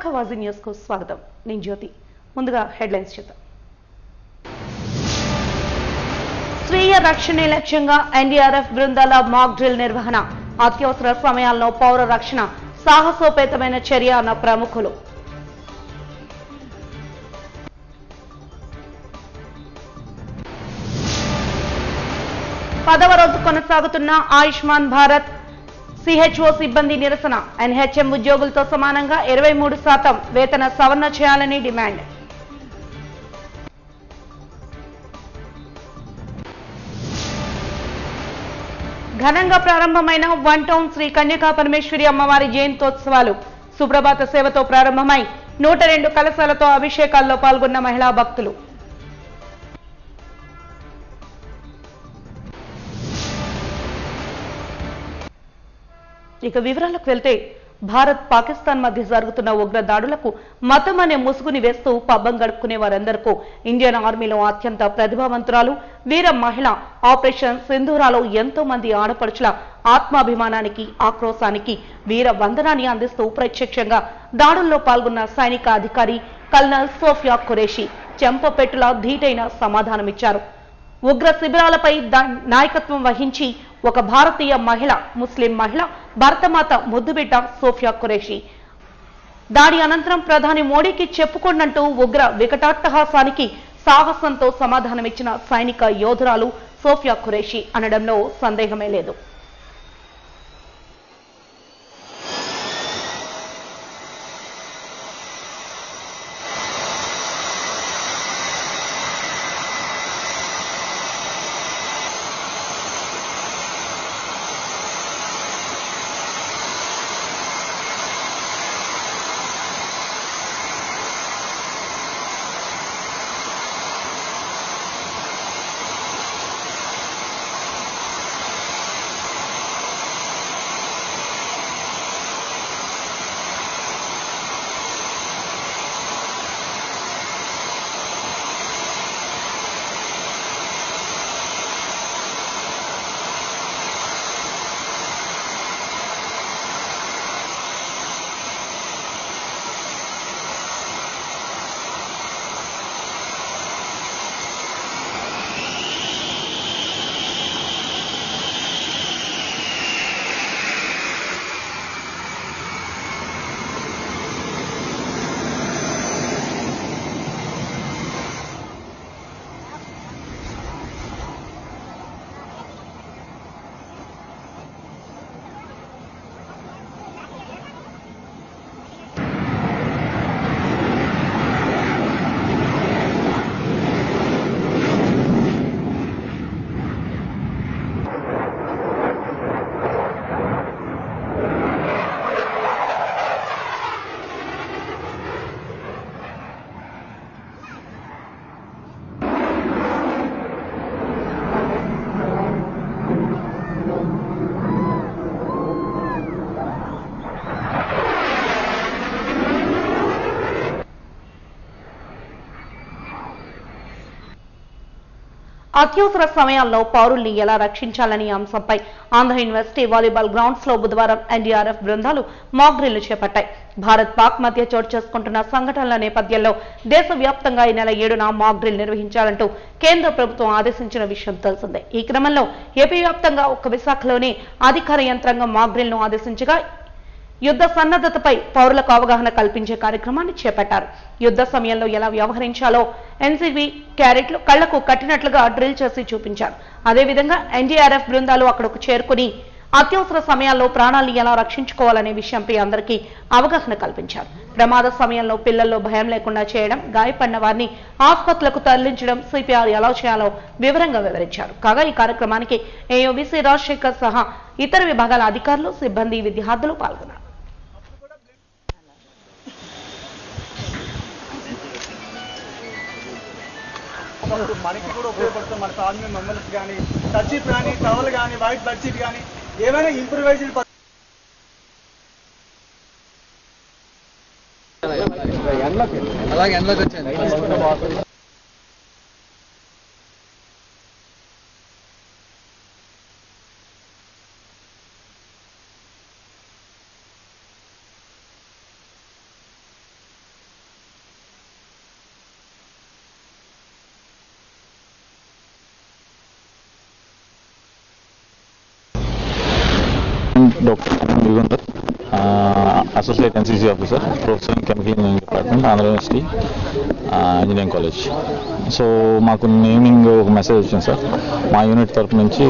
Visakha వాజీ news కు స్వాగతం. నేను జ్యోతి. ముందుగా హెడ్లైన్స్ చూద్దాం. స్వీయ రక్షణే లక్ష్యంగా ఎన్డీఆర్ఎఫ్ బృందాల మాక్ డ్రిల్ నిర్వహణ. అత్యవసర సమయాల్లో పౌర రక్షణ సాహసోపేతమైన చర్య అన్న ప్రముఖులు. పదవ రోజు కొనసాగుతున్న ఆయుష్మాన్ భారత్ సిహెచ్ఓ సిబ్బంది నిరసన. ఎన్హెచ్ఎం ఉద్యోగులతో సమానంగా 23% వేతన సవరణ చేయాలని డిమాండ్. ఘనంగా ప్రారంభమైన వన్ టౌన్ శ్రీ కన్యకా పరమేశ్వరి అమ్మవారి జయంతోత్సవాలు. సుప్రభాత సేవతో ప్రారంభమై 102 కలశాలతో అభిషేకాల్లో పాల్గొన్న మహిళా భక్తులు. ఇక వివరాలకు వెళ్తే, భారత్ పాకిస్తాన్ మధ్య జరుగుతున్న ఉగ్ర దాడులకు మతం అనే ముసుగుని వేస్తూ పబ్బం గడుపుకునే వారందరికీ ఇండియన్ ఆర్మీలో అత్యంత ప్రతిభావంతురాలు వీర మహిళ ఆపరేషన్ సింధూరాలో ఎంతో మంది ఆడపడుచుల ఆత్మాభిమానానికి ఆక్రోశానికి వీర వందనాన్ని అందిస్తూ ప్రత్యక్షంగా దాడుల్లో పాల్గొన్న సైనిక అధికారి కల్నల్ సోఫియా ఖురేషీ చెంపపెట్టులా ధీటైన సమాధానమిచ్చారు. ఉగ్ర శిబిరాలపై నాయకత్వం వహించి ఒక భారతీయ మహిళ, ముస్లిం మహిళ, భరతమాత ముద్దుబిడ్డ సోఫియా ఖురేషీ. దాడి అనంతరం ప్రధాని మోడీకి చెప్పుకోనంటూ ఉగ్ర వికటాట్టహాసానికి సాహసంతో సమాధానమిచ్చిన సైనిక యోధురాలు సోఫియా ఖురేషీ అనడంలో సందేహమే లేదు. అత్యవసర సమయాల్లో పౌరుల్ని ఎలా రక్షించాలని అంశంపై ఆంధ్ర యూనివర్సిటీ వాలీబాల్ గ్రౌండ్స్ లో బుధవారం ఎన్డీఆర్ఎఫ్ బృందాలు మాక్ డ్రిల్ చేపట్టాయి. భారత్ పాక్ మధ్య చోటు చేసుకుంటున్న సంఘటనల నేపథ్యంలో దేశవ్యాప్తంగా ఈ నెల 7న మాక్ డ్రిల్ నిర్వహించాలంటూ కేంద్ర ప్రభుత్వం ఆదేశించిన విషయం తెలిసిందే. ఈ క్రమంలో ఏపీ వ్యాప్తంగా ఒక్క విశాఖలోనే అధికార యంత్రాంగం మాక్ డ్రిల్ ను ఆదేశించగా యుద్ధ సన్నద్ధతపై పౌరులకు అవగాహన కల్పించే కార్యక్రమాన్ని చేపట్టారు. యుద్ధ సమయంలో ఎలా వ్యవహరించాలో ఎన్సీబీ క్యారెట్లు కళ్లకు కట్టినట్లుగా డ్రిల్ చేసి చూపించారు. అదేవిధంగా ఎన్డీఆర్ఎఫ్ బృందాలు అక్కడకు చేరుకుని అత్యవసర సమయాల్లో ప్రాణాలను ఎలా రక్షించుకోవాలనే విషయంపై అందరికీ అవగాహన కల్పించారు. ప్రమాద సమయంలో పిల్లల్లో భయం లేకుండా చేయడం, గాయపడిన వారిని ఆసుపత్రులకు తరలించడం, సిపిఆర్ ఎలా చేయాలో వివరంగా వివరించారు. కాగా ఈ కార్యక్రమానికి ఏఓబీసీ రాజశేఖర్ సహా ఇతర విభాగాల అధికారులు, సిబ్బంది, విద్యార్థులు పాల్గొన్నారు. మనకి కూడా ఉపయోగపడుతుంది. మన ఆర్మీ మెంబర్స్ కానీ టర్చీప్ కానీ టవల్ కానీ వైట్ బెడ్షీట్ కానీ ఏమైనా ఇంప్రూవైజ్డ్ అలాగే ఎండ్లోకి వచ్చాను. Dr. Yugandhar, Associate NCC Officer, Professor in Chemical Engineering Department, Andhra University, Engineering College. So మాకు నేమింగ్ ఒక మెసేజ్ వచ్చింది సార్ మా యూనిట్ తరపు నుంచి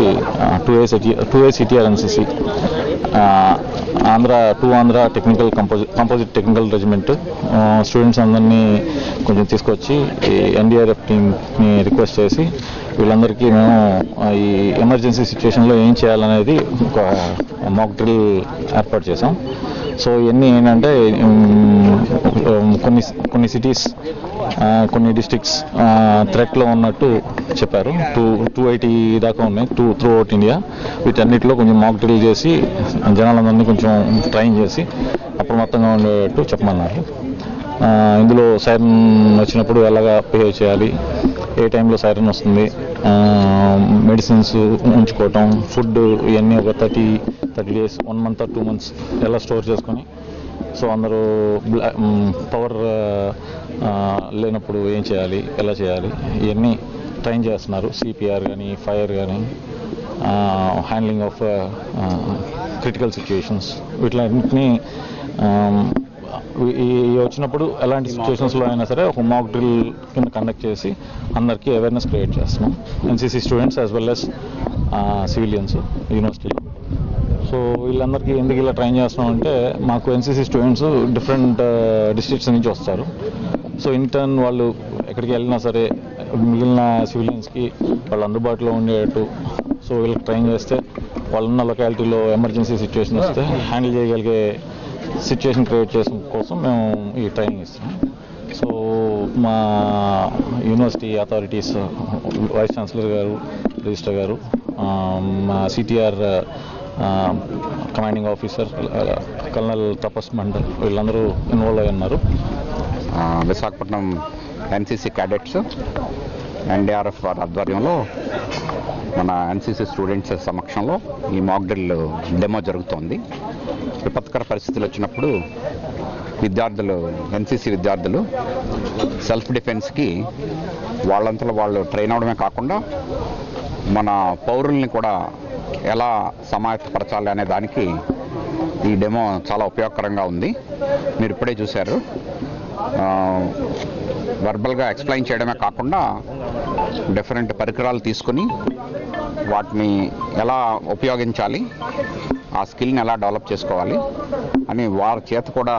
2A CTR NCC Andhra technical composite technical regiment students అందరినీ కొంచెం తీసుకొచ్చి ఎన్డీఆర్ఎఫ్ టీమ్ని రిక్వెస్ట్ చేసి వీళ్ళందరికీ మేము ఈ ఎమర్జెన్సీ సిచ్యువేషన్లో ఏం చేయాలనేది ఒక మాక్ డ్రిల్ ఏర్పాటు చేసాం. సో ఇవన్నీ ఏంటంటే కొన్ని సిటీస్ కొన్ని డిస్ట్రిక్ట్స్ థ్రెట్లో ఉన్నట్టు చెప్పారు. 280 దాకా ఉన్నాయి త్రూ అవుట్ ఇండియా. వీటన్నిటిలో కొంచెం మాక్ డ్రిల్ చేసి జనాలందరినీ కొంచెం ట్రైన్ చేసి అప్రమత్తంగా ఉండేటట్టు చెప్పమన్నారు. ఇందులో సైరన్ వచ్చినప్పుడు ఎలాగా బిహేవ్ చేయాలి, ఏ టైంలో సైరన్ వస్తుంది, మెడిసిన్స్ ఉంచుకోవటం, ఫుడ్ ఇవన్నీ ఒక 30 days 1 month or 2 months ఎలా స్టోర్ చేసుకొని సో అందరూ పవర్ లేనప్పుడు ఏం చేయాలి, ఎలా చేయాలి ఇవన్నీ ట్రైన్ చేస్తున్నారు. సిపిఆర్ కానీ ఫైర్ కానీ హ్యాండ్లింగ్ ఆఫ్ క్రిటికల్ సిచ్యువేషన్స్ వీటిలన్నింటినీ వచ్చినప్పుడు ఎలాంటి సిచ్యువేషన్స్లో అయినా సరే ఒక మాక్ డ్రిల్ కింద కండక్ట్ చేసి అందరికీ అవేర్నెస్ క్రియేట్ చేస్తున్నాం. NCC students as well as civilians యూనివర్సిటీలో. సో వీళ్ళందరికీ ఎందుకు ఇలా ట్రైన్ చేస్తున్నాం అంటే మాకు ఎన్సీసీ స్టూడెంట్స్ డిఫరెంట్ డిస్ట్రిక్ట్స్ నుంచి వస్తారు. సో ఇంటర్న్ వాళ్ళు ఎక్కడికి వెళ్ళినా సరే మిగిలిన సివిలియన్స్కి వాళ్ళు అందుబాటులో ఉండేటట్టు సో వీళ్ళకి ట్రైన్ చేస్తే వాళ్ళున్న లొకాలిటీలో ఎమర్జెన్సీ సిచ్యువేషన్ వస్తే హ్యాండిల్ చేయగలిగే సిచ్యువేషన్ క్రియేట్ చేయడం కోసం మేము ఈ ట్రైనింగ్ ఇస్తున్నాం. సో మా యూనివర్సిటీ అథారిటీస్ వైస్ ఛాన్సలర్ గారు, రిజిస్టర్ గారు, మా CTR commanding officer colonel Tapas Mandal వీళ్ళందరూ ఇన్వాల్వ్ అయి ఉన్నారు. విశాఖపట్నం ఎన్సీసీ క్యాడెట్స్ ఎన్డీఆర్ఎఫ్ వారి ఆధ్వర్యంలో మన ఎన్సీసీ స్టూడెంట్స్ సమక్షంలో ఈ మాక్ డ్రిల్ డెమో జరుగుతోంది. విపత్కర పరిస్థితులు వచ్చినప్పుడు ఎన్సీసీ విద్యార్థులు సెల్ఫ్ డిఫెన్స్కి వాళ్ళంతలో వాళ్ళు ట్రైన్ అవడమే కాకుండా మన పౌరుల్ని కూడా ఎలా సమాయత్తపరచాలి అనే దానికి ఈ డెమో చాలా ఉపయోగకరంగా ఉంది. మీరు ఇప్పుడే చూశారు. వర్బల్గా ఎక్స్ప్లెయిన్ చేయడమే కాకుండా డిఫరెంట్ పరికరాలు తీసుకుని వాటిని ఎలా ఉపయోగించాలి, ఆ స్కిల్ని ఎలా డెవలప్ చేసుకోవాలి అని వారి చేత కూడా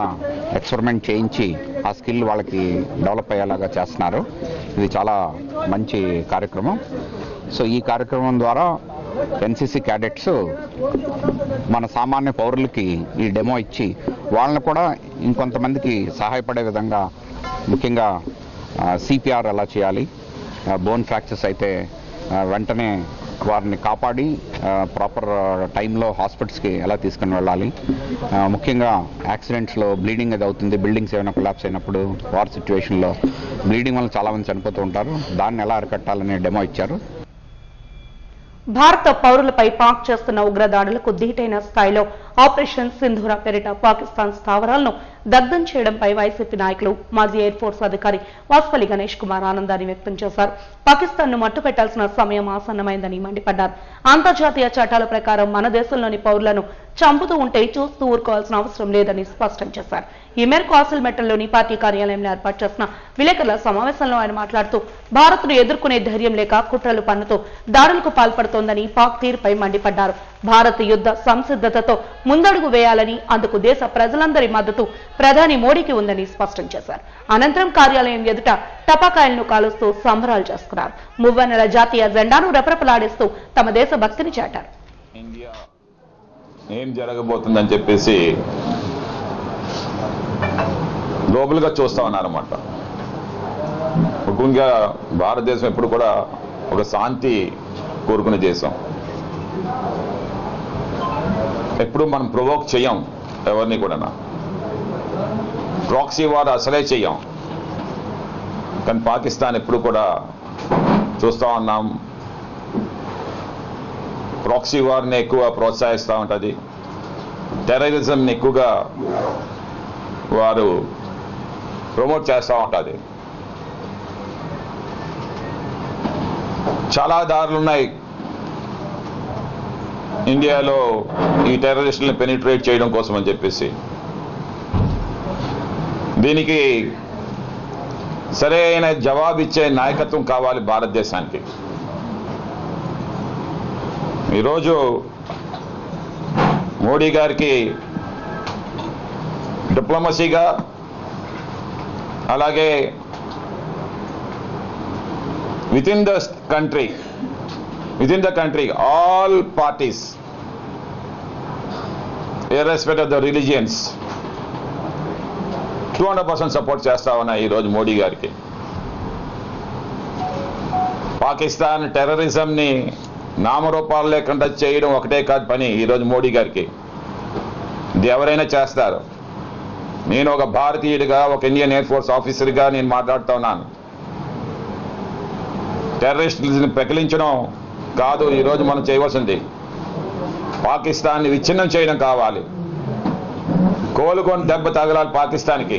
ఎక్స్పెరిమెంట్ చేయించి ఆ స్కిల్ వాళ్ళకి డెవలప్ అయ్యేలాగా చేస్తున్నారు. ఇది చాలా మంచి కార్యక్రమం. సో ఈ కార్యక్రమం ద్వారా ఎన్సీసీ క్యాడెట్స్ మన సామాన్య పౌరులకి ఈ డెమో ఇచ్చి వాళ్ళని కూడా ఇంకొంతమందికి సహాయపడే విధంగా, ముఖ్యంగా సిపిఆర్ ఎలా చేయాలి, బోన్ ఫ్రాక్చర్స్ అయితే వెంటనే వారిని కాపాడి ప్రాపర్ టైంలో హాస్పిటల్స్కి ఎలా తీసుకుని వెళ్ళాలి, ముఖ్యంగా యాక్సిడెంట్స్లో బ్లీడింగ్ అది అవుతుంది, బిల్డింగ్స్ ఏమైనా కొలాప్స్ అయినప్పుడు వార్ సిచ్యువేషన్లో బ్లీడింగ్ వల్ల చాలామంది చనిపోతూ ఉంటారు, దాన్ని ఎలా అరికట్టాలనే డెమో ఇచ్చారు. భారత పౌరులపై పాక్ చేస్తున్న ఉగ్రదాడులకు ధీటైన స్థాయిలో ఆపరేషన్ సింధూర పేరిట పాకిస్తాన్ స్థావరాలను దగ్ధం చేయడంపై వైసీపీ నాయకులు మాజీ ఎయిర్ ఫోర్స్ అధికారి వాస్పల్లి గణేష్ కుమార్ ఆనందాన్ని వ్యక్తం చేశారు. పాకిస్తాన్ను మట్టుపెట్టాల్సిన సమయం ఆసన్నమైందని మండిపడ్డారు. అంతర్జాతీయ చట్టాల ప్రకారం మన దేశంలోని పౌరులను చంపుతూ ఉంటే చూస్తూ ఊరుకోవాల్సిన అవసరం లేదని స్పష్టం చేశారు. ఈ మేరకు ఆసిల్మెట్టల్లోని పార్టీ కార్యాలయంలో ఏర్పాటు చేసిన విలేకరుల సమావేశంలో ఆయన మాట్లాడుతూ భారత్ను ఎదుర్కొనే ధైర్యం లేక కుట్రలు పన్నుతూ దాడులకు పాల్పడుతోందని పాక్ తీరుపై మండిపడ్డారు. భారత్ యుద్ధ సంసిద్ధతతో ముందడుగు వేయాలని, అందుకు దేశ ప్రజలందరి మద్దతు ప్రధాని మోడీకి ఉందని స్పష్టం చేశారు. అనంతరం కార్యాలయం ఎదుట టపాకాయలను కాలుస్తూ సంబరాలు చేసుకున్నారు. మువ్వన్నెల జాతీయ జెండాను రెపరెపలాడిస్తూ తమ దేశ భక్తిని చాటారు. ఏం జరగబోతుందని చెప్పేసి గ్లోబల్గా చూస్తా ఉన్నారన్నమాట. ముఖ్యంగా భారతదేశం ఎప్పుడు కూడా ఒక శాంతి కోరుకునే దేశం. ఎప్పుడు మనం ప్రొవోక్ చేయం ఎవరిని కూడా, ప్రాక్సీ వార్ అసలే చెయ్యం. కానీ పాకిస్తాన్ ఎప్పుడు కూడా చూస్తూ ఉన్నాం, ప్రాక్సీ వార్ని ఎక్కువ ప్రోత్సహిస్తూ ఉంటుంది, టెర్రరిజంని ఎక్కువగా వారు ప్రమోట్ చేస్తూ ఉంటుంది. చాలా దారులు ఉన్నాయి ఇండియాలో ఈ టెర్రరిస్టులను పెనిట్రేట్ చేయడం కోసం అని చెప్పేసి. దీనికి సరైన జవాబిచ్చే నాయకత్వం కావాలి భారతదేశానికి. ఈరోజు మోడీ గారికి డిప్లొమసీగా అలాగే within the country all parties irrespective of the religions 200% support చేస్తా ఉన్నాయి ఈరోజు మోడీ గారికి. పాకిస్తాన్ టెర్రరిజంని నామరూపాలు లేకుండా చేయడం ఒకటే కాదు పని ఈరోజు మోడీ గారికి. ఇది ఎవరైనా చేస్తారు. నేను ఒక భారతీయుడిగా, ఒక ఇండియన్ ఎయిర్ ఫోర్స్ ఆఫీసర్గా నేను మాట్లాడుతూ ఉన్నాను. టెర్రరిస్టులను పెకిలించడం కాదు ఈరోజు మనం చేయవలసింది. పాకిస్తాన్ని విచ్ఛిన్నం చేయడం కావాలి. కోలుకొని దెబ్బ తగలాలి పాకిస్తాన్కి.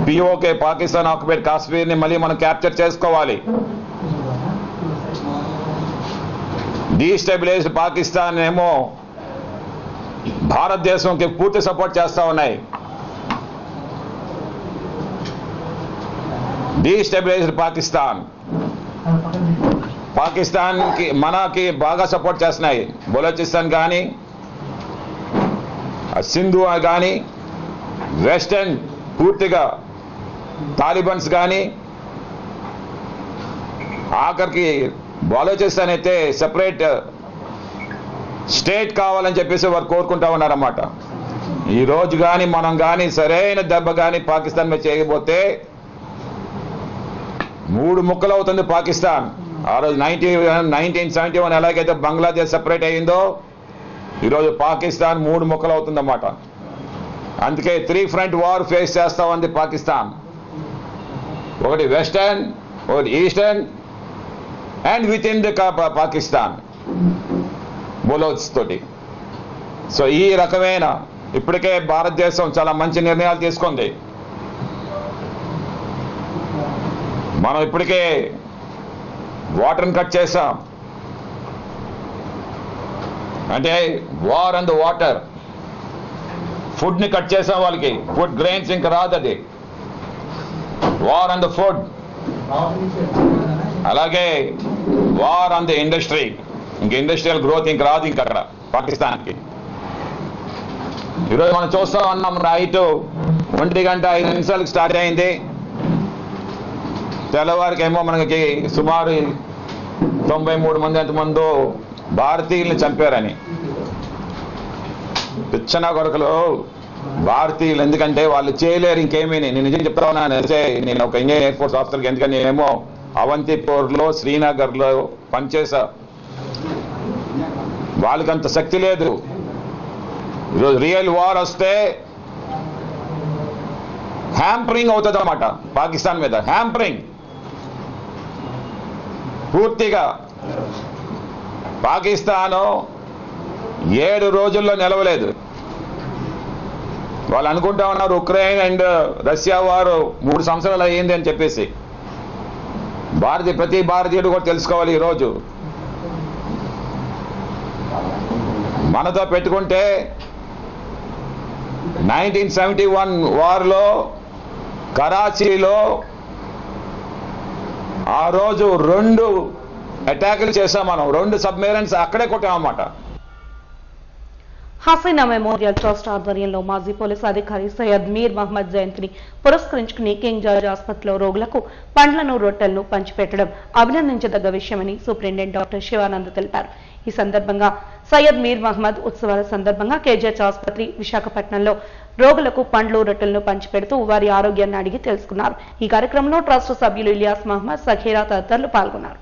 పిఓకే పాకిస్తాన్ ఆక్యుపైడ్ కాశ్మీర్ని మళ్ళీ మనం క్యాప్చర్ చేసుకోవాలి. డీస్టెబిలైజ్డ్ పాకిస్తాన్ ఏమో భారతదేశంకి పూర్తి సపోర్ట్ చేస్తా ఉన్నాయి. డీస్టెబిలైజ్డ్ పాకిస్తాన్కి మనకి బాగా సపోర్ట్ చేస్తున్నాయి. బలోచిస్తాన్ కానీ, సింధు కానీ, వెస్టర్న్ పూర్తిగా తాలిబన్స్ కానీ, ఆఖరికి బలోచిస్తాన్ అయితే సెపరేట్ స్టేట్ కావాలని చెప్పేసి వారు కోరుకుంటా ఉన్నారన్నమాట. ఈ రోజు కానీ మనం కానీ సరైన దెబ్బ కానీ పాకిస్తాన్ మీద చేయకపోతే 3 ముక్కలు అవుతుంది పాకిస్తాన్. ఆ రోజు 1971 ఎలాగైతే బంగ్లాదేశ్ సెపరేట్ అయ్యిందో ఈరోజు పాకిస్తాన్ 3 ముక్కలు అవుతుందన్నమాట. అందుకే 3 ఫ్రంట్ వార్ ఫేస్ చేస్తా ఉంది పాకిస్తాన్. ఒకటి వెస్టర్న్, ఒకటి eastern and with in the Pakistan Baloch తోటి. సో ఈ రకమైన ఇప్పటికే భారతదేశం చాలా మంచి నిర్ణయాలు తీసుకుంది. మనం ఇప్పటికే వాటర్ని కట్ చేసాం. అంటే వార్ అండ్ వాటర్, ఫుడ్ని కట్ చేసాం వాళ్ళకి. ఫుడ్ గ్రెయిన్స్ ఇంకా రాదు, అది వార్ అండ్ ఫుడ్. అలాగే వార్ అండ్ ఇండస్ట్రీ, ఇంకా ఇండస్ట్రియల్ గ్రోత్ ఇంకా రాదు ఇంకా అక్కడ పాకిస్తాన్కి. ఈరోజు మనం చూస్తా ఉన్నాం, నైట్ 1:05 స్టార్ట్ అయింది. తెల్లవారికేమో మనకి సుమారు 93 మంది ఎంతమందో భారతీయుల్ని చంపారని. పిచ్చనా కొరకలు భారతీయులు, ఎందుకంటే వాళ్ళు చేయలేరు ఇంకేమీ. నేను నిజం చెప్తా ఉన్నాను. నేను ఒక ఇండియన్ ఎయిర్ ఫోర్స్ ఆఫీసర్కి, ఎందుకంటే నేనేమో అవంతిపూర్లో, శ్రీనగర్లో పనిచేసా. వాళ్ళకి అంత శక్తి లేదు. ఈరోజు రియల్ వార్ వస్తే హ్యాంపరింగ్ అవుతుంది అన్నమాట పాకిస్తాన్ మీద. హ్యాంపరింగ్ పూర్తిగా. పాకిస్తాను 7 రోజుల్లో నిలవలేదు. వాళ్ళు అనుకుంటా ఉన్నారు ఉక్రెయిన్ అండ్ రష్యా వారు 3 సంవత్సరాలు అయ్యింది అని చెప్పేసి. ప్రతి భారతీయుడు కూడా తెలుసుకోవాలి, ఈరోజు మనతో పెట్టుకుంటే 1971 వార్లో కరాచీలో ఆ రోజు 2 అటాకులు చేశాం మనం. 2 సబ్మెరైన్స్ అక్కడే కొట్టామన్నమాట. హసీనా మెమోరియల్ ట్రస్ట్ ఆధ్వర్యంలో మాజీ పోలీసు అధికారి సయ్యద్ మీర్ మహమ్మద్ జయంతిని పురస్కరించుకుని కింగ్ జార్జ్ ఆసుపత్రిలో రోగులకు పండ్లను, రొట్టెలను పంచిపెట్టడం అభినందించదగ్గ విషయమని సూపరింటెండెంట్ డాక్టర్ శివానంద్ తెలిపారు. ఈ సందర్భంగా సయ్యద్ మీర్ మహమ్మద్ ఉత్సవాల సందర్భంగా కేజీహెచ్ ఆసుపత్రి విశాఖపట్నంలో రోగులకు పండ్లు, రొట్టెలను పంచిపెడుతూ వారి ఆరోగ్యాన్ని అడిగి తెలుసుకున్నారు. ఈ కార్యక్రమంలో ట్రస్ట్ సభ్యులు ఇలియాస్ మహమ్మద్, సఖీరా తదితరులు పాల్గొన్నారు.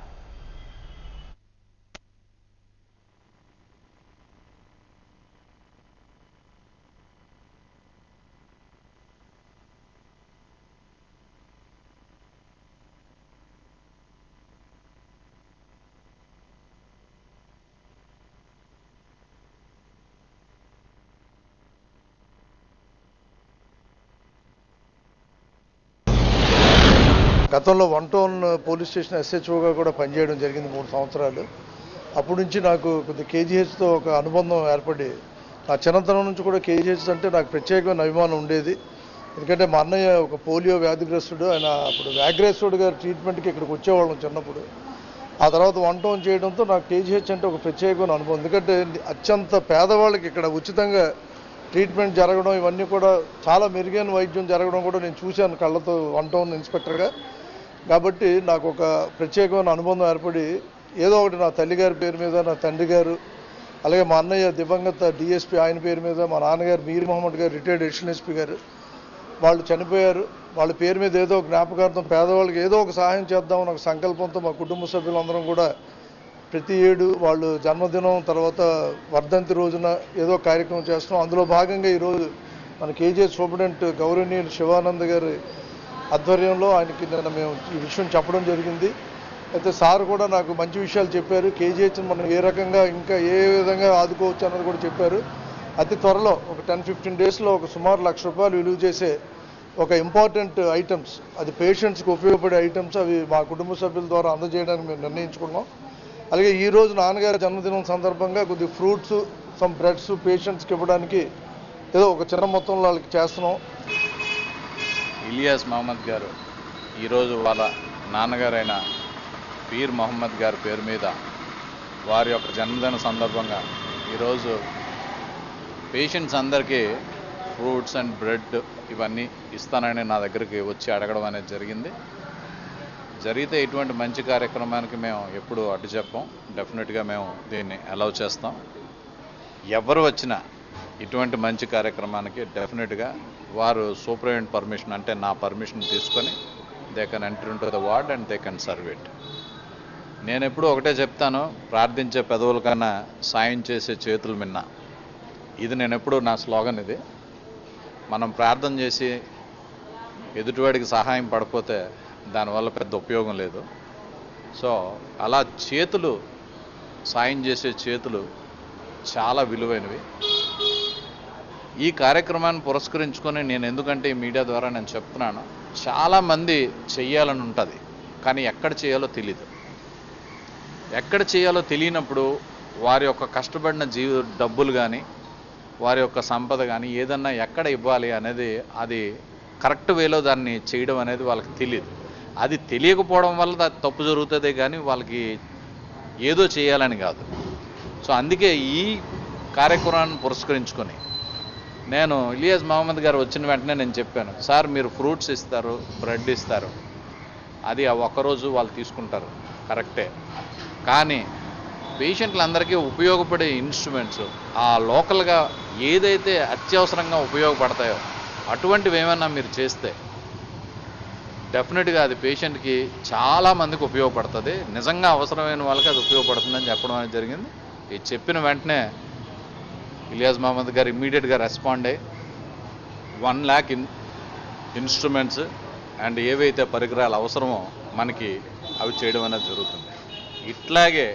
గతంలో 1 టౌన్ పోలీస్ స్టేషన్ ఎస్హెచ్ఓగా కూడా పనిచేయడం జరిగింది 3 సంవత్సరాలు. అప్పటి నుంచి నాకు కొద్ది కేజీహెచ్తో ఒక అనుబంధం ఏర్పడి నా చిన్నతనం నుంచి కూడా కేజీహెచ్ అంటే నాకు ప్రత్యేకమైన అభిమానం ఉండేది. ఎందుకంటే మా అన్నయ్య ఒక పోలియో వ్యాధిగ్రస్తుడు, ఆయన అప్పుడు వ్యాఘ్రేశ్వరుడు గారి ట్రీట్మెంట్కి ఇక్కడికి వచ్చేవాళ్ళం చిన్నప్పుడు. ఆ తర్వాత 1 టౌన్ చేయడంతో నాకు కేజీహెచ్ అంటే ఒక ప్రత్యేకమైన అనుభవం. ఎందుకంటే అత్యంత పేదవాళ్ళకి ఇక్కడ ఉచితంగా ట్రీట్మెంట్ జరగడం, ఇవన్నీ కూడా చాలా మెరుగైన వైద్యం జరగడం కూడా నేను చూశాను కళ్ళతో 1 టౌన్ ఇన్స్పెక్టర్గా. కాబట్టి నాకు ఒక ప్రత్యేకమైన అనుబంధం ఏర్పడి ఏదో ఒకటి నా తల్లిగారి పేరు మీద, నా తండ్రి గారు, అలాగే మా అన్నయ్య దివంగత డిఎస్పీ ఆయన పేరు మీద, మా నాన్నగారు మీర్ మహమ్మద్ గారు రిటైర్డ్ అడిషనల్ ఎస్పీ గారు, వాళ్ళు చనిపోయారు, వాళ్ళ పేరు మీద ఏదో జ్ఞాపకార్థం పేదవాళ్ళకి ఏదో ఒక సహాయం చేద్దామని ఒక సంకల్పంతో మా కుటుంబ సభ్యులందరం కూడా ప్రతి ఏడు వాళ్ళు జన్మదినం తర్వాత వర్ధంతి రోజున ఏదో కార్యక్రమం చేస్తున్నాం. అందులో భాగంగా ఈరోజు మన కేజీహెచ్ సూపరింటెండెంట్ గౌరవనీయులు శివానంద్ గారి ఆధ్వర్యంలో ఆయనకి నిన్న మేము ఈ విషయం చెప్పడం జరిగింది. అయితే సార్ కూడా నాకు మంచి విషయాలు చెప్పారు. కేజీహెచ్ మనం ఏ రకంగా ఇంకా ఏ విధంగా ఆదుకోవచ్చు అన్నది కూడా చెప్పారు. అతి త్వరలో ఒక 10-15 డేస్లో ఒక సుమారు ₹1,00,000 విలువ చేసే ఒక ఇంపార్టెంట్ ఐటమ్స్, అది పేషెంట్స్కి ఉపయోగపడే ఐటమ్స్, అవి మా కుటుంబ సభ్యుల ద్వారా అందజేయడానికి మేము నిర్ణయించుకున్నాం. అలాగే ఈరోజు నాన్నగారి జన్మదినం సందర్భంగా కొద్ది ఫ్రూట్స్, సమ్ బ్రెడ్స్ పేషెంట్స్కి ఇవ్వడానికి ఏదో ఒక చిన్న మొత్తంలో వాళ్ళకి చేస్తున్నాం. ఇలియాస్ మహమ్మద్ గారు ఈరోజు వాళ్ళ నాన్నగారైన పీర్ మహమ్మద్ గారి పేరు మీద వారి యొక్క జన్మదిన సందర్భంగా ఈరోజు పేషెంట్స్ అందరికీ ఫ్రూట్స్ అండ్ బ్రెడ్ ఇవన్నీ ఇస్తానని నా దగ్గరికి వచ్చి అడగడం అనేది జరిగింది. జరిగితే ఇటువంటి మంచి కార్యక్రమానికి మేము ఎప్పుడు అడ్డు చెప్పం. డెఫినెట్గా మేము దీన్ని అలౌ చేస్తాం. ఎవరు వచ్చినా ఇటువంటి మంచి కార్యక్రమానికి డెఫినెట్గా వారు సూపరింటెండెంట్ పర్మిషన్ అంటే నా పర్మిషన్ తీసుకొని they can enter into the ward and they can serve it. నేను ఎప్పుడు ఒకటే చెప్తాను, ప్రార్థించే పెదవుల కన్నా సాయం చేసే చేతులు మిన్న. ఇది నేను ఎప్పుడు నా స్లోగన్ ఇది. మనం ప్రార్థన చేసి ఎదుటివాడికి సహాయం పడిపోతే దానివల్ల పెద్ద ఉపయోగం లేదు. సో అలా చేతులు, సాయం చేసే చేతులు చాలా విలువైనవి. ఈ కార్యక్రమాన్ని పురస్కరించుకొని నేను ఎందుకంటే ఈ మీడియా ద్వారా నేను చెప్తున్నాను, చాలామంది చెయ్యాలని ఉంటుంది కానీ ఎక్కడ చేయాలో తెలీదు. ఎక్కడ చేయాలో తెలియనప్పుడు వారి యొక్క కష్టపడిన డబ్బులు కానీ వారి యొక్క సంపద కానీ ఏదన్నా ఎక్కడ ఇవ్వాలి అనేది అది కరెక్ట్ వేలో దాన్ని చేయడం అనేది వాళ్ళకి తెలియదు. అది తెలియకపోవడం వల్ల తప్పు జరుగుతుంది కానీ వాళ్ళకి ఏదో చేయాలని కాదు. సో అందుకే ఈ కార్యక్రమాన్ని పురస్కరించుకొని నేను ఇలియాస్ మహమ్మద్ గారు వచ్చిన వెంటనే నేను చెప్పాను, సార్ మీరు ఫ్రూట్స్ ఇస్తారు, బ్రెడ్ ఇస్తారు, అది ఆ ఒక్కరోజు వాళ్ళు తీసుకుంటారు కరెక్టే, కానీ పేషెంట్లందరికీ ఉపయోగపడే ఇన్స్ట్రుమెంట్స్ ఆ లోకల్గా ఏదైతే అత్యవసరంగా ఉపయోగపడతాయో అటువంటివి ఏమన్నా మీరు చేస్తే డెఫినెట్గా అది పేషెంట్కి చాలామందికి ఉపయోగపడుతుంది. నిజంగా అవసరమైన వాళ్ళకి అది ఉపయోగపడుతుందని చెప్పడం అనేది జరిగింది. ఇది చెప్పిన వెంటనే ఇలియాస్ మహమ్మద్ గారు ఇమ్మీడియట్గా రెస్పాండ్ అయ్యి 1 lakh ఇన్స్ట్రుమెంట్స్ అండ్ ఏవైతే పరికరాలు అవసరమో మనకి అవి చేయడం అనేది జరుగుతుంది. ఇట్లాగే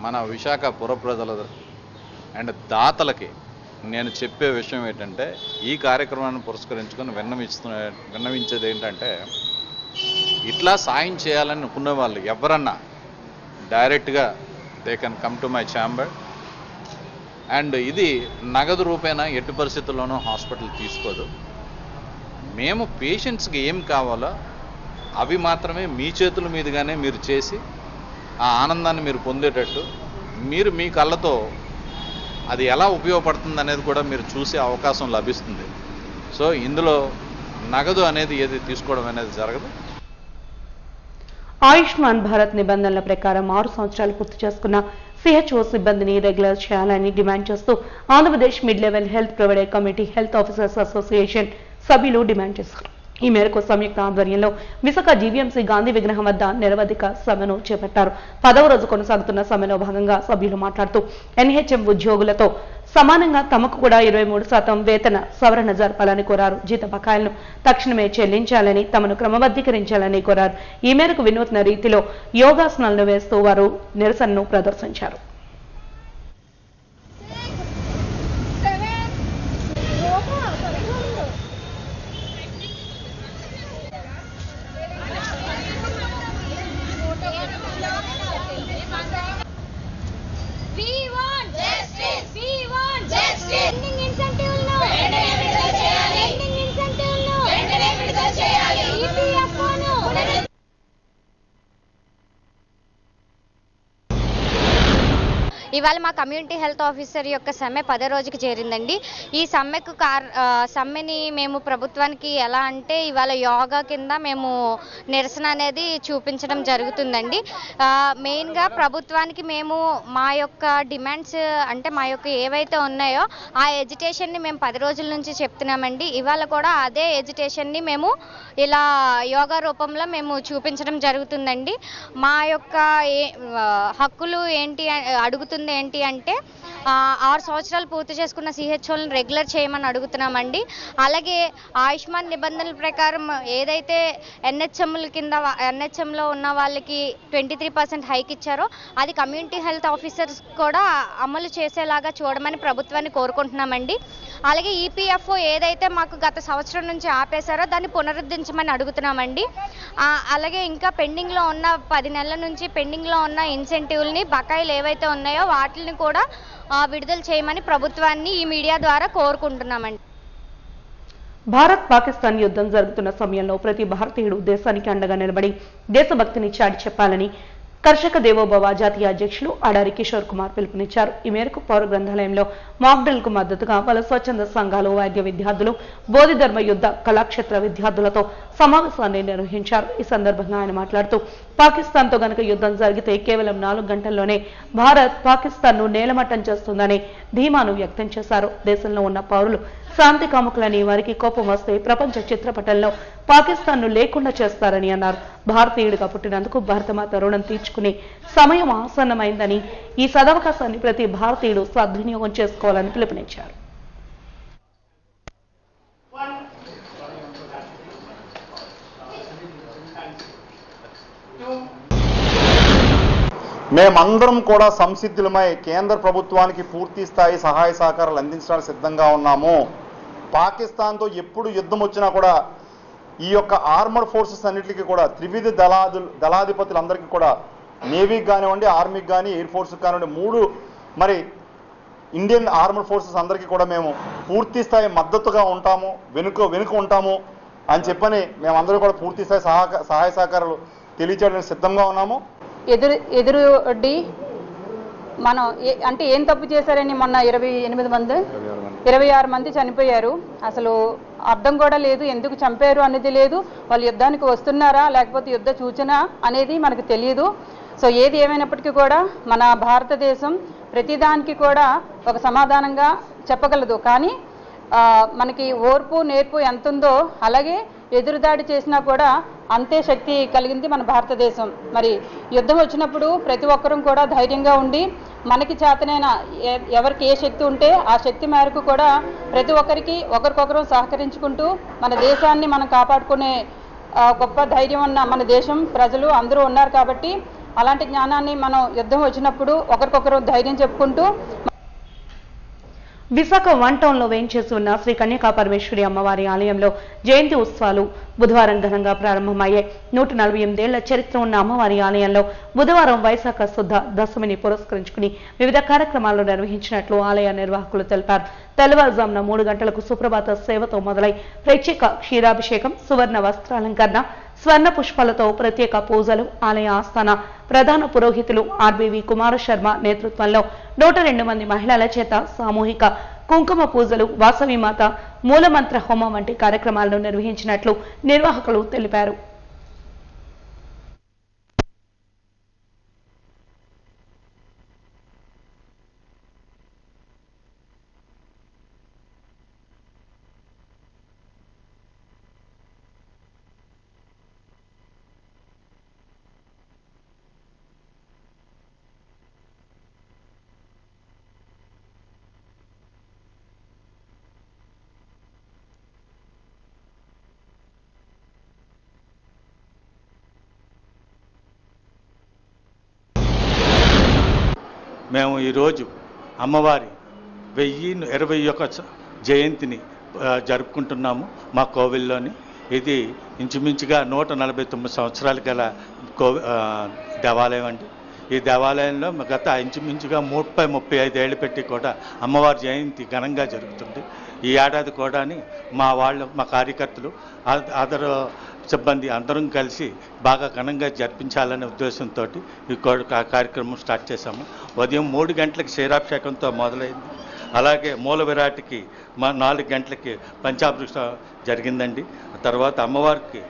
మన విశాఖ పుర ప్రజల అండ్ దాతలకి నేను చెప్పే విషయం ఏంటంటే, ఈ కార్యక్రమాన్ని పురస్కరించుకొని విన్నవించేది ఏంటంటే, ఇట్లా సాయం చేయాలని అనుకునే వాళ్ళు ఎవరన్నా డైరెక్ట్గా they can come to my chamber. And ఇది నగదు రూపేణా ఎట్టి పరిస్థితుల్లోనూ హాస్పిటల్ తీసుకోదు. మేము పేషెంట్స్కి ఏం కావాలో అవి మాత్రమే మీ చేతుల మీదుగానే మీరు చేసి ఆ ఆనందాన్ని మీరు పొందేటట్టు మీరు మీ కళ్ళతో అది ఎలా ఉపయోగపడుతుంది అనేది కూడా మీరు చూసే అవకాశం లభిస్తుంది. సో ఇందులో నగదు అనేది ఏది తీసుకోవడం అనేది జరగదు. ఆయుష్మాన్ భారత్ నిబంధనల ప్రకారం 6 సంవత్సరాలు పూర్తి చేసుకున్న సిహెచ్ఓ సిబ్బందిని రెగ్యులర్ చేయాలని డిమాండ్ చేస్తూ Andhra Pradesh mid level health provider committee health officers association సభ్యులు డిమాండ్ చేశారు. ఈ మేరకు సంయుక్త ఆధ్వర్యంలో విశాఖ జీవీఎంసీ గాంధీ విగ్రహం వద్ద నిరవధిక సమ్మెను చేపట్టారు. 10వ రోజు కొనసాగుతున్న సమ్మెలో భాగంగా సభ్యులు మాట్లాడుతూ ఎన్హెచ్ఎం ఉద్యోగులతో సమానంగా తమకు కూడా 23% వేతన సవరణ జరపాలని కోరారు. జీత బకాయిలను తక్షణమే చెల్లించాలని, తమను క్రమబద్ధీకరించాలని కోరారు. ఈ మేరకు వినూత్న రీతిలో యోగాసనాలను వేస్తూ వారు నిరసనను ప్రదర్శించారు. ఇవాళ మా కమ్యూనిటీ హెల్త్ ఆఫీసర్ యొక్క సమ్మె 10వ రోజుకి చేరిందండి. ఈ సమ్మెని మేము ప్రభుత్వానికి ఎలా అంటే ఇవాళ యోగా కింద మేము నిరసన అనేది చూపించడం జరుగుతుందండి. మెయిన్గా ప్రభుత్వానికి మేము మా యొక్క డిమాండ్స్ అంటే మా యొక్క ఏవైతే ఉన్నాయో ఆ ఎజిటేషన్ని మేము 10 రోజుల నుంచి చెప్తున్నామండి. ఇవాళ కూడా అదే ఎజిటేషన్ని మేము ఇలా యోగా రూపంలో మేము చూపించడం జరుగుతుందండి. మా యొక్క హక్కులు అడుగుతుంది ఏంటి అంటే 6 సంవత్సరాలు పూర్తి చేసుకున్న CHOలను రెగ్యులర్ చేయమని అడుగుతున్నామండి. అలాగే ఆయుష్మాన్ నిబంధనల ప్రకారం ఏదైతే NHMలో ఉన్న వాళ్ళకి 23% హైక్ ఇచ్చారో అది కమ్యూనిటీ హెల్త్ ఆఫీసర్స్ కూడా అమలు చేసేలాగా చూడమని ప్రభుత్వాన్ని కోరుకుంటున్నామండి. అలాగే EPFO ఏదైతే మాకు గత సంవత్సరం నుంచి ఆపేశారో దాన్ని పునరుద్ధరించమని అడుగుతున్నామండి. అలాగే ఇంకా పెండింగ్లో ఉన్న 10 నెలల నుంచి పెండింగ్లో ఉన్న ఇన్సెంటివ్ని బకాయిలు ఏవైతే ఉన్నాయో వాటిని కూడా విడుదల చేయమని ప్రభుత్వాన్ని ఈ మీడియా ద్వారా కోరుకుంటున్నామండి. భారత్ పాకిస్తాన్ యుద్ధం జరుగుతున్న సమయంలో ప్రతి భారతీయుడు దేశానికి అండగా నిలబడి దేశభక్తిని చాటి చెప్పాలని కర్షక దేవోభవ జాతీయ అధ్యక్షులు ఆడారి కిషోర్ కుమార్ పిలుపునిచ్చారు. ఈ మేరకు పౌర గ్రంథాలయంలో మాక్ డ్రిల్ కు మద్దతుగా పలు స్వచ్ఛంద సంఘాలు, వైద్య విద్యార్థులు, బోధిధర్మ యుద్ధ కళాక్షేత్ర విద్యార్థులతో సమావేశాన్ని నిర్వహించారు. ఈ సందర్భంగా ఆయన మాట్లాడుతూ పాకిస్తాన్తో గనక యుద్ధం జరిగితే కేవలం 4 గంటల్లోనే భారత్ పాకిస్తాన్ను నేలమట్టం చేస్తుందని ధీమాను వ్యక్తం చేశారు. దేశంలో ఉన్న పౌరులు శాంతి కాముకులని, వారికి కోపం వస్తే ప్రపంచ చిత్రపటంలో పాకిస్తాన్ను లేకుండా చేస్తారని అన్నారు. భారతీయుడిగా పుట్టినందుకు భారతమాత రుణం తీర్చుకునే సమయం ఆసన్నమైందని, ఈ సదవకాశాన్ని ప్రతి భారతీయుడు సద్వినియోగం చేసుకోవాలని పిలుపునిచ్చారు. మేమందరం కూడా సంసిద్ధులమై కేంద్ర ప్రభుత్వానికి పూర్తి స్థాయి సహాయ సహకారాలు అందించడానికి సిద్ధంగా ఉన్నాము. పాకిస్తాన్తో ఎప్పుడు యుద్ధం వచ్చినా కూడా ఈ యొక్క ఆర్మర్డ్ ఫోర్సెస్ అన్నిటికీ కూడా త్రివిధ దళాధిపతులందరికీ కూడా నేవీకి కానివ్వండి, ఆర్మీకి కానీ, ఎయిర్ ఫోర్స్కి కానివ్వండి, 3 మరి ఇండియన్ ఆర్మర్డ్ ఫోర్సెస్ అందరికీ కూడా మేము పూర్తి స్థాయి మద్దతుగా ఉంటాము, వెనుక ఉంటాము అని చెప్పని మేమందరూ కూడా పూర్తి స్థాయి సహాయ సహకారాలు తెలియచేయడానికి సిద్ధంగా ఉన్నాము. ఎదురుడ్డి మనం అంటే ఏం తప్పు చేశారని మొన్న 26 మంది చనిపోయారు. అసలు అర్థం కూడా లేదు, ఎందుకు చంపారు అనేది లేదు, వాళ్ళు యుద్ధానికి వస్తున్నారా లేకపోతే యుద్ధ సూచన అనేది మనకు తెలియదు. సో ఏది ఏమైనప్పటికీ కూడా మన భారతదేశం ప్రతిదానికి కూడా ఒక సమాధానంగా చెప్పగలదు. కానీ మనకి ఓర్పు నేర్పు ఎంత ఉందో అలాగే ఎదురుదాడి చేసినా కూడా అంతే శక్తి కలిగింది మన భారతదేశం. మరి యుద్ధం వచ్చినప్పుడు ప్రతి ఒక్కరూ కూడా ధైర్యంగా ఉండి మనకి చేతనైన ఎవరికి ఏ శక్తి ఉంటే ఆ శక్తి మేరకు కూడా ప్రతి ఒక్కరికి ఒకరికొకరు సహకరించుకుంటూ మన దేశాన్ని మనం కాపాడుకునే గొప్ప ధైర్యం ఉన్న మన దేశం ప్రజలు అందరూ ఉన్నారు. కాబట్టి అలాంటి జ్ఞానాన్ని మనం యుద్ధం వచ్చినప్పుడు ఒకరికొకరు ధైర్యం చెప్పుకుంటూ విశాఖ 1 టౌన్లో వేయించేసి ఉన్న శ్రీ కన్యకా పరమేశ్వరి అమ్మవారి ఆలయంలో జయంతి ఉత్సవాలు బుధవారం ఘనంగా ప్రారంభమయ్యాయి. 148 ఏళ్ల చరిత్ర ఉన్న అమ్మవారి ఆలయంలో బుధవారం వైశాఖ శుద్ధ దశమిని పురస్కరించుకుని వివిధ కార్యక్రమాలు నిర్వహించినట్లు ఆలయ నిర్వాహకులు తెలిపారు. తెల్లవారుజామున 3 గంటలకు సుప్రభాత సేవతో మొదలై ప్రత్యేక క్షీరాభిషేకం, సువర్ణ వస్త్రాలంకరణ, స్వర్ణ పుష్పాలతో ప్రత్యేక పూజలు, ఆలయ ఆస్థాన ప్రధాన పురోహితులు ఆర్బీవి కుమార శర్మ నేతృత్వంలో 102 మంది మహిళల చేత సామూహిక కుంకుమ పూజలు, వాసవిమాత మూలమంత్ర హోమం వంటి కార్యక్రమాలను నిర్వహించినట్లు నిర్వాహకులు తెలిపారు. మేము ఈరోజు అమ్మవారి 1021 జయంతిని జరుపుకుంటున్నాము మా కోవిల్లోని. ఇది ఇంచుమించుగా 149 సంవత్సరాలు గల దేవాలయం అండి. ఈ దేవాలయంలో గత ఇంచుమించుగా 35 ఏళ్ళు పెట్టి కూడా అమ్మవారి జయంతి ఘనంగా జరుగుతుంది. ఈ ఏడాది కూడా మా కార్యకర్తలు అదర్ సిబ్బంది అందరం కలిసి బాగా ఘనంగా జరిపించాలనే ఉద్దేశంతో ఈ కార్యక్రమం స్టార్ట్ చేశాము. ఉదయం 3 గంటలకు క్షీరాభిషేకంతో మొదలైంది. అలాగే మూల విరాట్కి 4 గంటలకి పంచాభిషేకం జరిగిందండి. తర్వాత అమ్మవారికి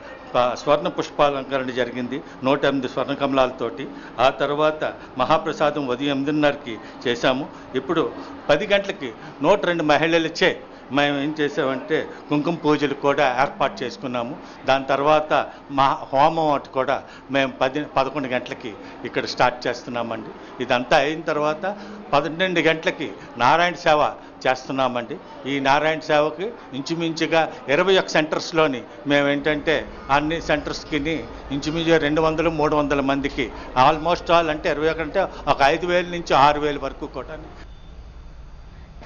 స్వర్ణ పుష్పాలంకరణ జరిగింది 108 స్వర్ణ కమలాలతోటి. ఆ తర్వాత మహాప్రసాదం ఉదయం 8:30కి చేశాము. ఇప్పుడు 10 గంటలకి 102 మహిళలచే మేము ఏం చేసామంటే కుంకుమ పూజలు కూడా ఏర్పాటు చేసుకున్నాము. దాని తర్వాత మా హోమం ఒకటి కూడా మేము 11 గంటలకి ఇక్కడ స్టార్ట్ చేస్తున్నామండి. ఇదంతా అయిన తర్వాత 12 గంటలకి నారాయణ సేవ చేస్తున్నామండి. ఈ నారాయణ సేవకి ఇంచుమించుగా 21 సెంటర్స్లోని మేము ఏంటంటే అన్ని సెంటర్స్కి ఇంచుమించుగా 200-300 మందికి ఆల్మోస్ట్ ఆల్ అంటే 21 అంటే ఒక 5,000 నుంచి 6,000 వరకు కూడా.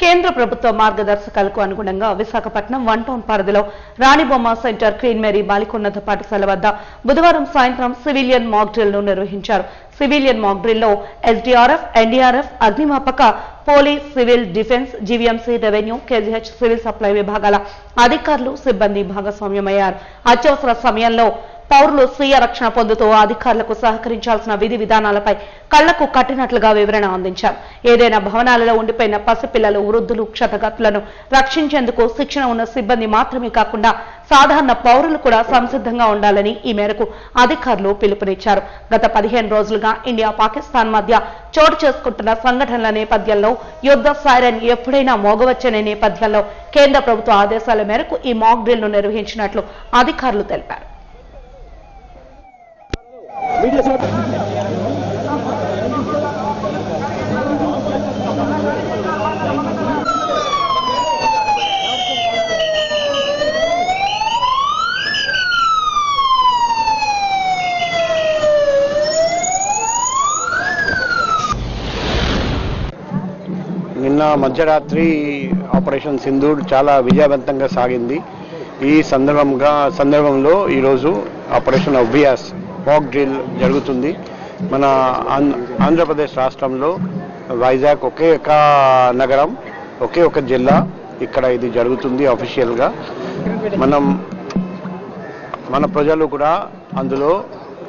కేంద్ర ప్రభుత్వ మార్గదర్శకాలకు అనుగుణంగా విశాఖపట్నం 1 టౌన్ పరిధిలో రాణిబొమ్మ సెంటర్ క్వీన్ మేరీ బాలికోన్నత పాఠశాల వద్ద బుధవారం సాయంత్రం సివిలియన్ మాక్ డ్రిల్ ను నిర్వహించారు. సివిలియన్ మాక్ డ్రిల్ లో ఎస్డీఆర్ఎఫ్, ఎన్డీఆర్ఎఫ్, అగ్నిమాపక, police, civil defence, GVMC, revenue, KGH, civil supply విభాగాల అధికారులు, సిబ్బంది భాగస్వామ్యమయ్యారు. అత్యవసర సమయంలో పౌరులు స్వీయ రక్షణ పొందుతూ అధికారులకు సహకరించాల్సిన విధి విధానాలపై కళ్లకు కట్టినట్లుగా వివరణ అందించారు. ఏదైనా భవనాలలో ఉండిపోయిన పసిపిల్లలు, వృద్ధులు, క్షతగాత్రులను రక్షించేందుకు శిక్షణ ఉన్న సిబ్బంది మాత్రమే కాకుండా సాధారణ పౌరులు కూడా సంసిద్ధంగా ఉండాలని ఈ మేరకు అధికారులు పిలుపునిచ్చారు. గత 15 రోజులుగా ఇండియా, పాకిస్తాన్ మధ్య చోటు చేసుకుంటున్న సంఘటనల నేపథ్యంలో యుద్ధ సైరన్ ఎప్పుడైనా మోగవచ్చనే నేపథ్యంలో కేంద్ర ప్రభుత్వ ఆదేశాల మేరకు ఈ మాక్ డ్రిల్ ను నిర్వహించినట్లు అధికారులు తెలిపారు. నిన్న మధ్యరాత్రి ఆపరేషన్ సింధూర్ చాలా విజయవంతంగా సాగింది. ఈ సందర్భంలో ఈరోజు ఆపరేషన్ అభ్యాస్ మాక్ డ్రిల్ జరుగుతుంది. మన ఆంధ్రప్రదేశ్ రాష్ట్రంలో వైజాగ్ ఒకే ఒక నగరం, ఒకే ఒక జిల్లా ఇక్కడ ఇది జరుగుతుంది అఫీషియల్గా. మన ప్రజలు కూడా అందులో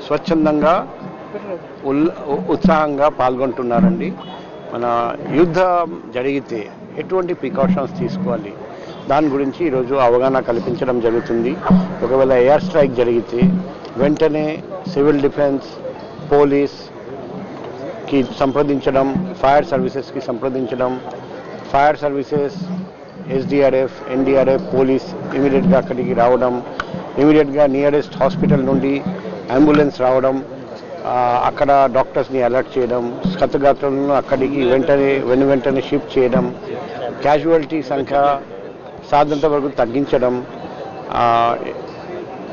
స్వచ్ఛందంగా ఉత్సాహంగా పాల్గొంటున్నారండి. మన యుద్ధం జరిగితే ఎటువంటి ప్రికాషన్స్ తీసుకోవాలి దాని గురించి ఈరోజు అవగాహన కల్పించడం జరుగుతుంది. ఒకవేళ ఎయిర్ స్ట్రైక్ జరిగితే వెంటనే సివిల్ డిఫెన్స్, పోలీస్కి సంప్రదించడం, ఫైర్ సర్వీసెస్కి సంప్రదించడం. Fire services, SDRF, NDRF, police ఇమీడియట్గా అక్కడికి రావడం, ఇమీడియట్గా నియరెస్ట్ హాస్పిటల్ నుండి అంబులెన్స్ రావడం, అక్కడ డాక్టర్స్ని అలర్ట్ చేయడం, క్షతగాత్రులను అక్కడికి వెంటనే షిఫ్ట్ చేయడం, క్యాజువాలిటీ సంఖ్య సాధ్యంత వరకు తగ్గించడం,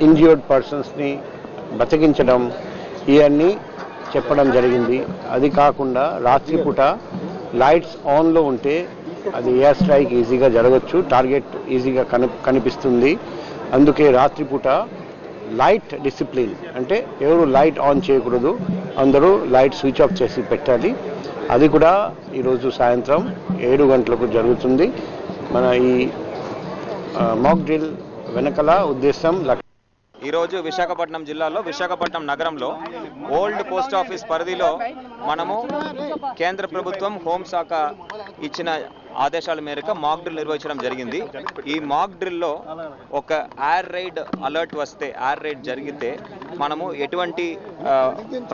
ఇంజ్యూర్డ్ పర్సన్స్ని బతికించడం, ఇవన్నీ చెప్పడం జరిగింది. అది కాకుండా రాత్రిపూట లైట్స్ ఆన్లో ఉంటే అది ఎయిర్ స్ట్రైక్ ఈజీగా జరగచ్చు, టార్గెట్ ఈజీగా కనిపిస్తుంది. అందుకే రాత్రిపూట లైట్ డిసిప్లిన్ అంటే ఎవరు లైట్ ఆన్ చేయకూడదు, అందరూ లైట్ స్విచ్ ఆఫ్ చేసి పెట్టాలి. అది కూడా ఈరోజు సాయంత్రం 7 గంటలకు జరుగుతుంది. మన ఈ మాక్ డ్రిల్ వెనకల ఉద్దేశం ఈరోజు విశాఖపట్నం జిల్లాలో విశాఖపట్నం నగరంలో ఓల్డ్ పోస్ట్ ఆఫీస్ పరిధిలో మనము కేంద్ర ప్రభుత్వం హోంశాఖ ఇచ్చిన ఆదేశాల మేరకు మాక్ డ్రిల్ నిర్వహించడం జరిగింది. ఈ మాక్ డ్రిల్లో ఒక ఎయిర్ రైడ్ అలర్ట్ వస్తే, ఎయిర్ రైడ్ జరిగితే మనము ఎటువంటి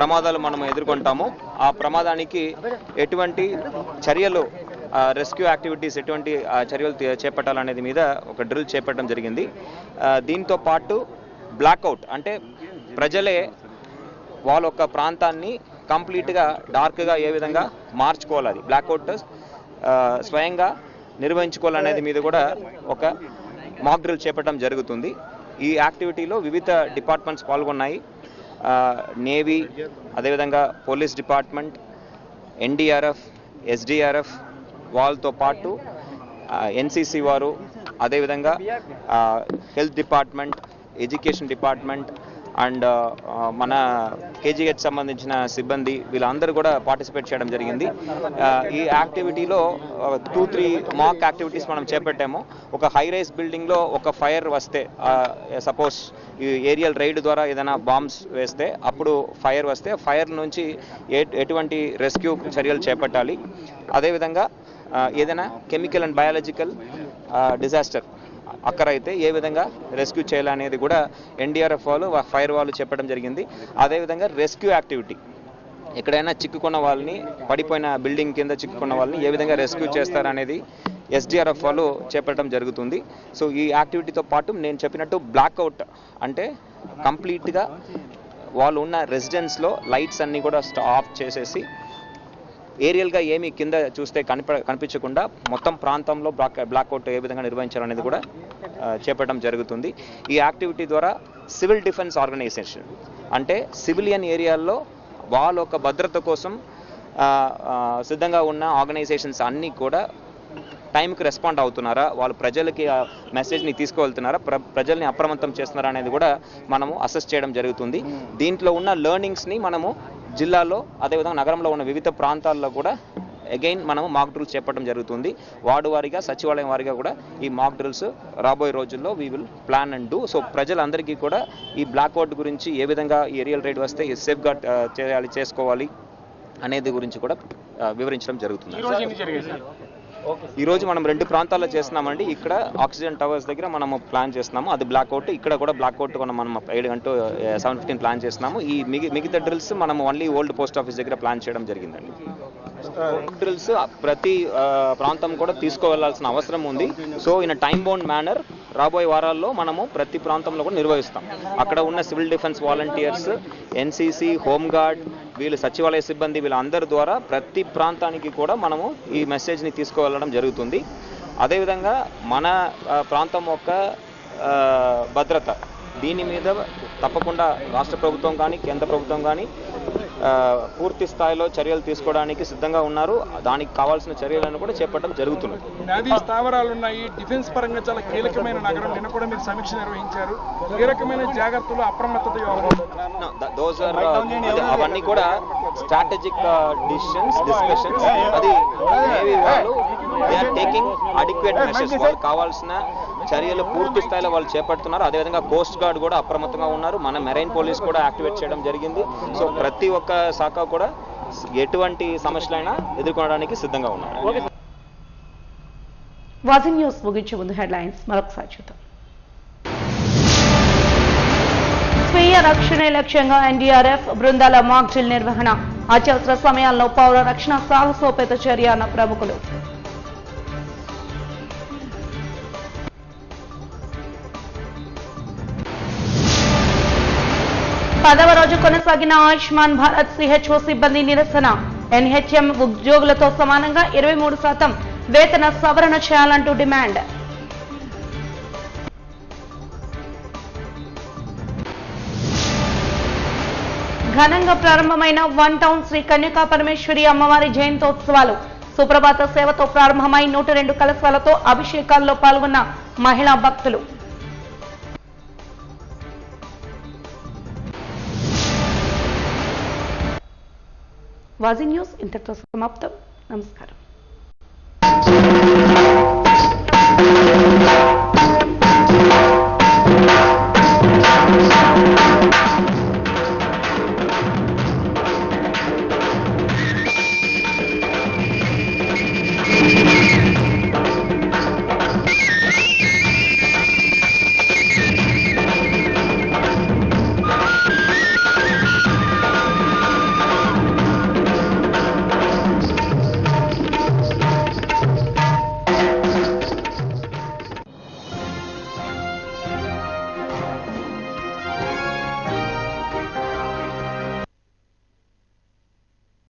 ప్రమాదాలు మనము ఎదుర్కొంటాము, ఆ ప్రమాదానికి ఎటువంటి చర్యలు, రెస్క్యూ యాక్టివిటీస్ ఎటువంటి చర్యలు చేపట్టాలనేది మీద ఒక డ్రిల్ చేపట్టడం జరిగింది. దీంతో పాటు బ్లాక్అవుట్ అంటే ప్రజలే వాళ్ళ యొక్క ప్రాంతాన్ని కంప్లీట్గా డార్క్గా ఏ విధంగా మార్చుకోవాలి, బ్లాక్అవుట్ స్వయంగా నిర్వహించుకోవాలనేది మీద కూడా ఒక మాక్ డ్రిల్ చేపట్టడం జరుగుతుంది. ఈ యాక్టివిటీలో వివిధ డిపార్ట్మెంట్స్ పాల్గొన్నాయి. నేవీ, అదేవిధంగా పోలీస్ డిపార్ట్మెంట్, ఎన్డీఆర్ఎఫ్, ఎస్డీఆర్ఎఫ్, వాళ్ళతో పాటు ఎన్సీసీ వారు, అదేవిధంగా health department, education department, and మన కేజీహెచ్ సంబంధించిన సిబ్బంది వీళ్ళందరూ కూడా పార్టిసిపేట్ చేయడం జరిగింది. ఈ యాక్టివిటీలో 2-3 మాక్ యాక్టివిటీస్ మనం చేపట్టాము. ఒక హై రైస్ బిల్డింగ్లో ఒక ఫైర్ వస్తే, సపోజ్ ఈ ఏరియల్ రైడ్ ద్వారా ఏదైనా బాంబ్స్ వేస్తే, అప్పుడు ఫైర్ వస్తే ఫైర్ నుంచి ఎటువంటి రెస్క్యూ చర్యలు చేపట్టాలి. అదేవిధంగా ఏదైనా కెమికల్ అండ్ బయాలజికల్ డిజాస్టర్ అక్కరైతే ఏ విధంగా రెస్క్యూ చేయాలనేది కూడా ఎన్డీఆర్ఎఫ్ వాళ్ళు ఫైర్ వాళ్ళు చెప్పడం జరిగింది. అదేవిధంగా రెస్క్యూ యాక్టివిటీ, ఎక్కడైనా చిక్కుకున్న వాళ్ళని, పడిపోయిన బిల్డింగ్ కింద చిక్కుకున్న వాళ్ళని ఏ విధంగా రెస్క్యూ చేస్తారనేది ఎస్డీఆర్ఎఫ్ వాళ్ళు చేపట్టడం జరుగుతుంది. సో ఈ యాక్టివిటీతో పాటు నేను చెప్పినట్టు బ్లాక్అవుట్ అంటే కంప్లీట్గా వాళ్ళు ఉన్న రెసిడెన్స్లో లైట్స్ అన్నీ కూడా ఆఫ్ చేసేసి ఏరియల్గా ఏమి కింద చూస్తే కనిపించకుండా మొత్తం ప్రాంతంలో బ్లాక్అవుట్ ఏ విధంగా నిర్వహించాలనేది కూడా చేపట్టడం జరుగుతుంది. ఈ యాక్టివిటీ ద్వారా సివిల్ డిఫెన్స్ ఆర్గనైజేషన్ అంటే సివిలియన్ ఏరియాల్లో వాళ్ళ ఒక భద్రత కోసం సిద్ధంగా ఉన్న ఆర్గనైజేషన్స్ అన్నీ కూడా టైంకి రెస్పాండ్ అవుతున్నారా, వాళ్ళు ప్రజలకి ఆ మెసేజ్ని తీసుకువెళ్తున్నారా, ప్రజల్ని అప్రమత్తం చేస్తున్నారా అనేది కూడా మనము అసెస్ చేయడం జరుగుతుంది. దీంట్లో ఉన్న లెర్నింగ్స్ని మనము జిల్లాలో అదేవిధంగా నగరంలో ఉన్న వివిధ ప్రాంతాల్లో కూడా అగైన్ మనము మాక్ డ్రిల్స్ చేపట్టడం జరుగుతుంది. వార్డు వారీగా, సచివాలయం వారీగా కూడా ఈ మాక్ డ్రిల్స్ రాబోయే రోజుల్లో we will plan and do. So ప్రజలందరికీ కూడా ఈ బ్లాక్అవుట్ గురించి ఏ విధంగా ఈ ఏరియల్ రైడ్ వస్తే సేఫ్ గార్డ్ చేసుకోవాలి అనేది గురించి కూడా వివరించడం జరుగుతుంది. ఈరోజు మనం 2 ప్రాంతాల్లో చేస్తున్నామండి. ఇక్కడ ఆక్సిజన్ టవర్స్ దగ్గర మనము ప్లాన్ చేస్తున్నాము, అది బ్లాక్అవుట్. ఇక్కడ కూడా బ్లాక్అవుట్ మనం 7:15 ప్లాన్ చేస్తున్నాము. ఈ మిగతా డ్రిల్స్ మనము ఓన్లీ ఓల్డ్ పోస్ట్ ఆఫీస్ దగ్గర ప్లాన్ చేయడం జరిగిందండి. డ్రిల్స్ ప్రతి ప్రాంతం కూడా తీసుకువెళ్లాల్సిన అవసరం ఉంది. So in time bound manner రాబోయే వారాల్లో మనము ప్రతి ప్రాంతంలో కూడా నిర్వహిస్తాం. అక్కడ ఉన్న civil defence volunteers, NCC, home guard, వీళ్ళు సచివాలయ సిబ్బంది, వీళ్ళందరి ద్వారా ప్రతి ప్రాంతానికి కూడా మనము ఈ మెసేజ్ని తీసుకువెళ్ళడం జరుగుతుంది. అదేవిధంగా మన ప్రాంతం యొక్క భద్రత, దీని మీద తప్పకుండా రాష్ట్ర ప్రభుత్వం కానీ కేంద్ర ప్రభుత్వం కానీ పూర్తి స్థాయిలో చర్యలు తీసుకోవడానికి సిద్ధంగా ఉన్నారు. దానికి కావాల్సిన చర్యలను కూడా చేపట్టడం జరుగుతున్నది. నదీ స్థావరాలు ఉన్నాయి, డిఫెన్స్ పరంగా చాలా కీలకమైన నగరం. నిన్న కూడా మీరు సమీక్ష నిర్వహించారు. ఏ రకమైన జాగ్రత్తలు, అప్రమత్తత అవన్నీ కూడా స్ట్రాటజిక్ డిస్కషన్స్. అది నేవీ వాళ్ళు they are taking adequate measures. వాళ్ళు కావాల్సిన చర్యలు పూర్తి స్థాయిలో వాళ్ళు చేపడుతున్నారు. అదేవిధంగా కోస్ట్ గార్డ్ కూడా అప్రమత్తంగా ఉన్నారు. మన మెరైన్ పోలీస్ కూడా యాక్టివేట్ చేయడం జరిగింది. సో ప్రతి ఒక్క శాఖ కూడా ఎటువంటి సమస్యలైనా ఎదుర్కొనడానికి సిద్ధంగా ఉన్నారు. వాజీ న్యూస్ ముగించే ముందు హెడ్లైన్స్ మరొకసారి చూద్దాం. స్వీయ రక్షణ లక్ష్యంగా ఎన్డీఆర్ఎఫ్ బృందాల మాక్ డ్రిల్ నిర్వహణ. అత్యవసర సమయాల్లో పౌర రక్షణ సాహసోపేత చర్య అన్న ప్రముఖులు. పదవ రోజు కొనసాగిన ఆయుష్మాన్ భారత్ సిహెచ్ఓ సిబ్బంది నిరసన. ఎన్హెచ్ఎం ఉద్యోగులతో సమానంగా 23% వేతన సవరణ చేయాలంటూ డిమాండ్. ఘనంగా ప్రారంభమైన వన్ టౌన్ శ్రీ కన్యకా పరమేశ్వరి అమ్మవారి జయంతోత్సవాలు. సుప్రభాత సేవతో ప్రారంభమై 102 కలశాలతో అభిషేకాల్లో పాల్గొన్న మహిళా భక్తులు. వాజీ న్యూస్ ఇంతటితో సమాప్తం. నమస్కారం.